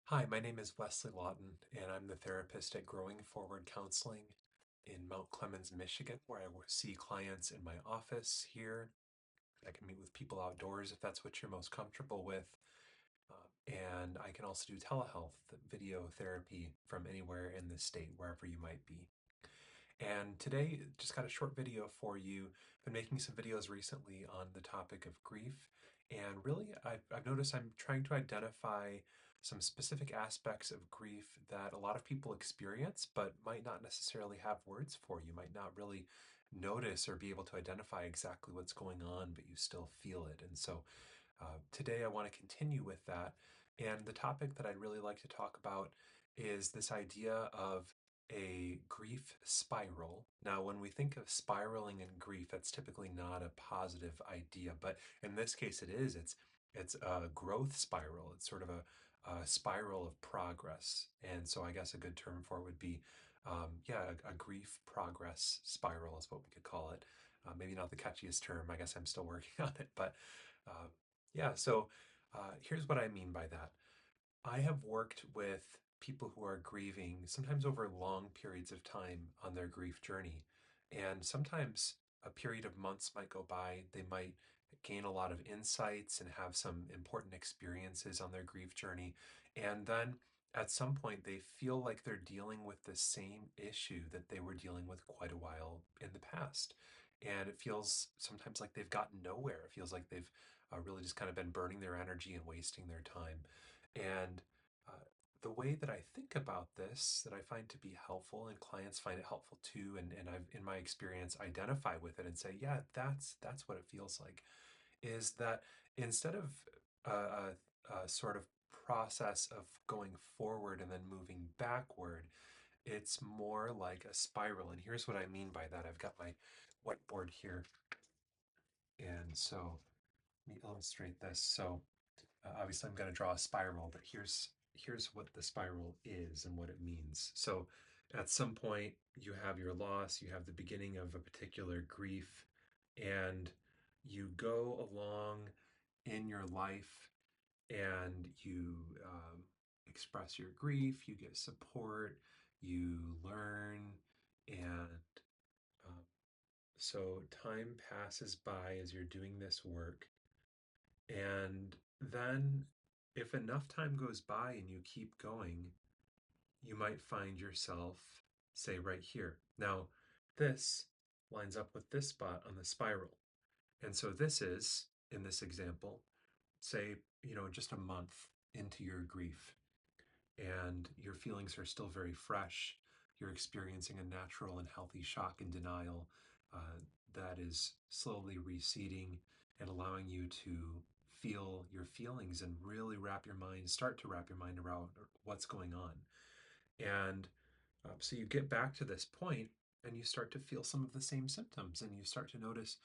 Hi, my name is Wesley Lawton, and I'm the therapist at Growing Forward Counseling in Mount Clemens, Michigan, where I see clients in my office here. I can meet with people outdoors if that's what you're most comfortable with. And I can also do telehealth video therapy from anywhere in the state, wherever you might be. And today, just got a short video for you. Been making some videos recently on the topic of grief. And really, I've noticed I'm trying to identify some specific aspects of grief that a lot of people experience, but might not necessarily have words for. You might not really notice or be able to identify exactly what's going on, but you still feel it. And so today I want to continue with that. And the topic that I'd really like to talk about is this idea of a grief spiral. Now, when we think of spiraling in grief, that's typically not a positive idea, but in this case, it is. It's a growth spiral. It's sort of a spiral of progress, and so I guess a good term for it would be, yeah, a grief progress spiral is what we could call it. Maybe not the catchiest term. I guess I'm still working on it, but uh, yeah. So here's what I mean by that. I have worked with people who are grieving, sometimes over long periods of time on their grief journey. And sometimes a period of months might go by. They might gain a lot of insights and have some important experiences on their grief journey. And then at some point, they feel like they're dealing with the same issue that they were dealing with quite a while in the past. And it feels sometimes like they've gotten nowhere. It feels like they've really just kind of been burning their energy and wasting their time. And uh, the way that I think about this, that I find to be helpful, and clients find it helpful too, and I've, in my experience, identify with it and say, yeah, that's what it feels like, is that instead of a sort of process of going forward and then moving backward, it's more like a spiral. And here's what I mean by that. I've got my whiteboard here, and so let me illustrate this. So obviously, I'm going to draw a spiral, but here's what the spiral is and what it means. So, at some point, you have your loss, you have the beginning of a particular grief, and you go along in your life and you express your grief, you get support, you learn, and um, so time passes by as you're doing this work, and then, if enough time goes by and you keep going, you might find yourself, say, right here. Now, this lines up with this spot on the spiral. And so, this is, in this example, say, just a month into your grief, and your feelings are still very fresh. You're experiencing a natural and healthy shock and denial that is slowly receding and allowing you to feel your feelings and really start to wrap your mind around what's going on. And so you get back to this point and you start to feel some of the same symptoms, and you start to notice,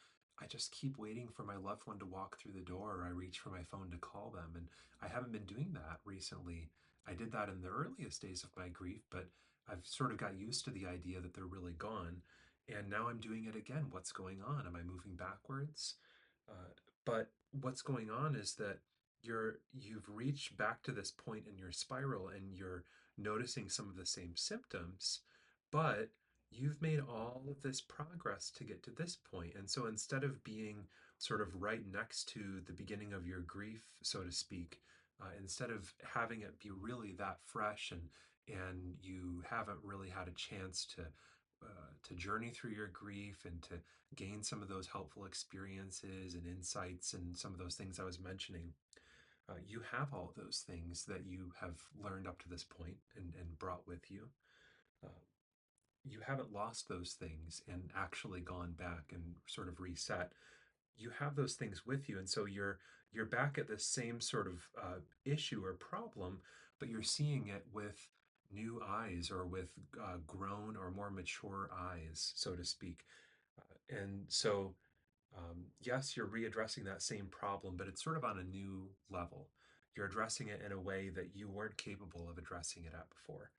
I just keep waiting for my loved one to walk through the door, or I reach for my phone to call them. And I haven't been doing that recently. I did that in the earliest days of my grief, but I've sort of got used to the idea that they're really gone. And now I'm doing it again. What's going on? Am I moving backwards? Uh, but what's going on is that you've reached back to this point in your spiral, and you're noticing some of the same symptoms, but you've made all of this progress to get to this point. And so instead of being sort of right next to the beginning of your grief, so to speak, instead of having it be really that fresh, and you haven't really had a chance to journey through your grief and to gain some of those helpful experiences and insights and some of those things I was mentioning, you have all of those things that you have learned up to this point and brought with you. Uh, you haven't lost those things and actually gone back and sort of reset. You have those things with you, and so you're back at the same sort of issue or problem, but you're seeing it with new eyes, or with grown or more mature eyes, so to speak. And so, yes, you're readdressing that same problem, but it's sort of on a new level. You're addressing it in a way that you weren't capable of addressing it at before.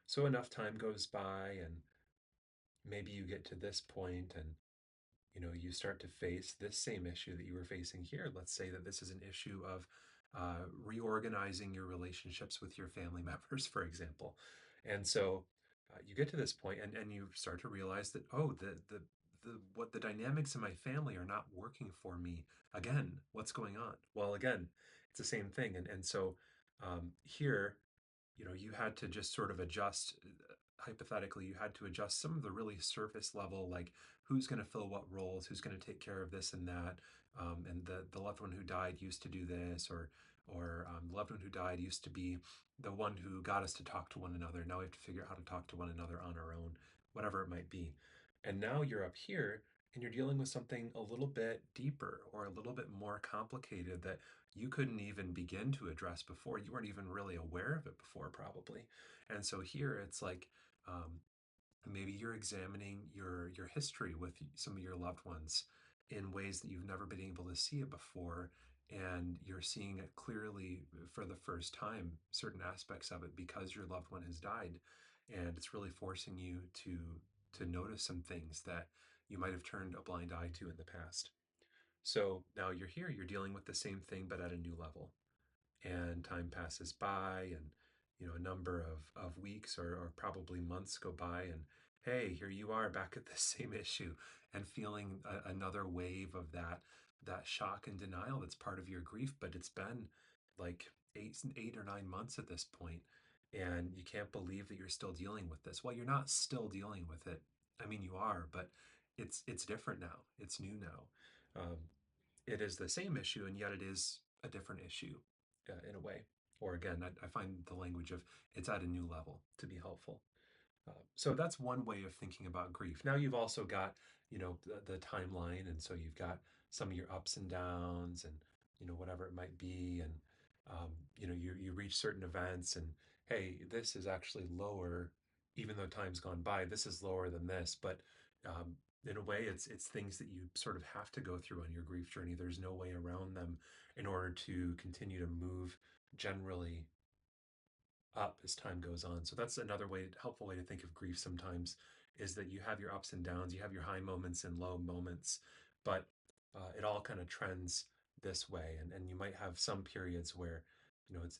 So enough time goes by, and maybe you get to this point, and you start to face this same issue that you were facing here. Let's say that this is an issue of reorganizing your relationships with your family members, for example. And so you get to this point and you start to realize that, oh, the dynamics in my family are not working for me again. What's going on? Well, again, it's the same thing. And so here, you had to just sort of adjust. Hypothetically, you had to adjust some of the really surface level, like who's going to fill what roles, who's going to take care of this and that, and the loved one who died used to do this, or the loved one who died used to be the one who got us to talk to one another. Now we have to figure out how to talk to one another on our own, whatever it might be. And now you're up here and you're dealing with something a little bit deeper or a little bit more complicated that you couldn't even begin to address before. You weren't even really aware of it before, probably. And so here it's like, um, maybe you're examining your history with some of your loved ones in ways that you've never been able to see it before, and you're seeing it clearly for the first time, certain aspects of it, because your loved one has died, and it's really forcing you to notice some things that you might have turned a blind eye to in the past. So now you're here, you're dealing with the same thing but at a new level, and time passes by, and a number of weeks or probably months go by, and hey, here you are back at the same issue and feeling another wave of that shock and denial that's part of your grief. But it's been like 8 or 9 months at this point, and you can't believe that you're still dealing with this. Well, you're not still dealing with it. I mean, you are, but it's different now. It's new now. It is the same issue, and yet it is a different issue in a way. Or again, I find the language of it's at a new level to be helpful. So that's one way of thinking about grief. Now you've also got, the timeline, and so you've got some of your ups and downs, and whatever it might be, and you reach certain events, and hey, this is actually lower, even though time's gone by. This is lower than this, but in a way, it's things that you sort of have to go through on your grief journey. There's no way around them in order to continue to move generally up as time goes on. So that's another helpful way to think of grief sometimes, is that you have your ups and downs, you have your high moments and low moments, but it all kind of trends this way. And you might have some periods where,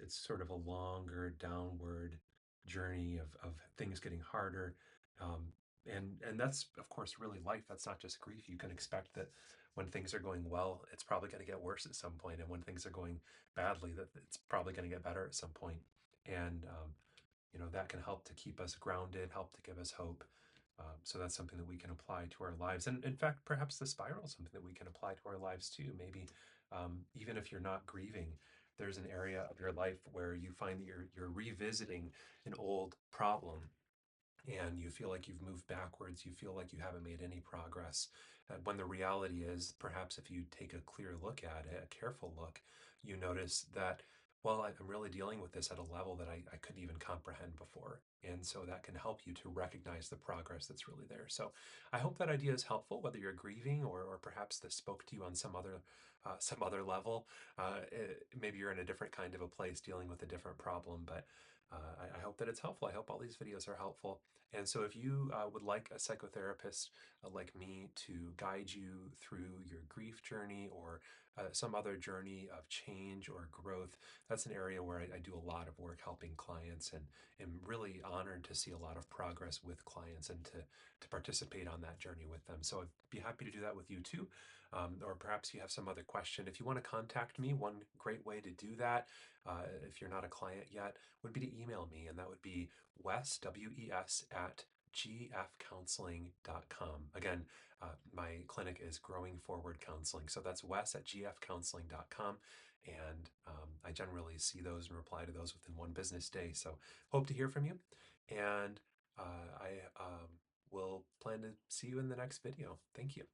it's sort of a longer downward journey of things getting harder. And that's, of course, really life. That's not just grief. You can expect that when things are going well, it's probably going to get worse at some point. And when things are going badly, that it's probably going to get better at some point. And that can help to keep us grounded, help to give us hope. So that's something that we can apply to our lives. And in fact, perhaps the spiral is something that we can apply to our lives too. Maybe even if you're not grieving, there's an area of your life where you find that you're revisiting an old problem, and you feel like you've moved backwards, you feel like you haven't made any progress. When the reality is, perhaps if you take a clear look at it, a careful look, you notice that, well, I'm really dealing with this at a level that I couldn't even comprehend before. And so that can help you to recognize the progress that's really there. So I hope that idea is helpful, whether you're grieving, or perhaps this spoke to you on some other level. Maybe you're in a different kind of a place dealing with a different problem, but I hope that it's helpful. I hope all these videos are helpful. And so if you would like a psychotherapist like me to guide you through your grief journey, or some other journey of change or growth, that's an area where I do a lot of work helping clients, and am really honored to see a lot of progress with clients, and to participate on that journey with them. So I'd be happy to do that with you too. Or perhaps you have some other question. If you want to contact me, one great way to do that, if you're not a client yet, would be to email me, and that would be Wes, WES, at gfcounseling.com. Again, my clinic is Growing Forward Counseling. So that's Wes at gfcounseling.com. And I generally see those and reply to those within one business day. So hope to hear from you. And I will plan to see you in the next video. Thank you.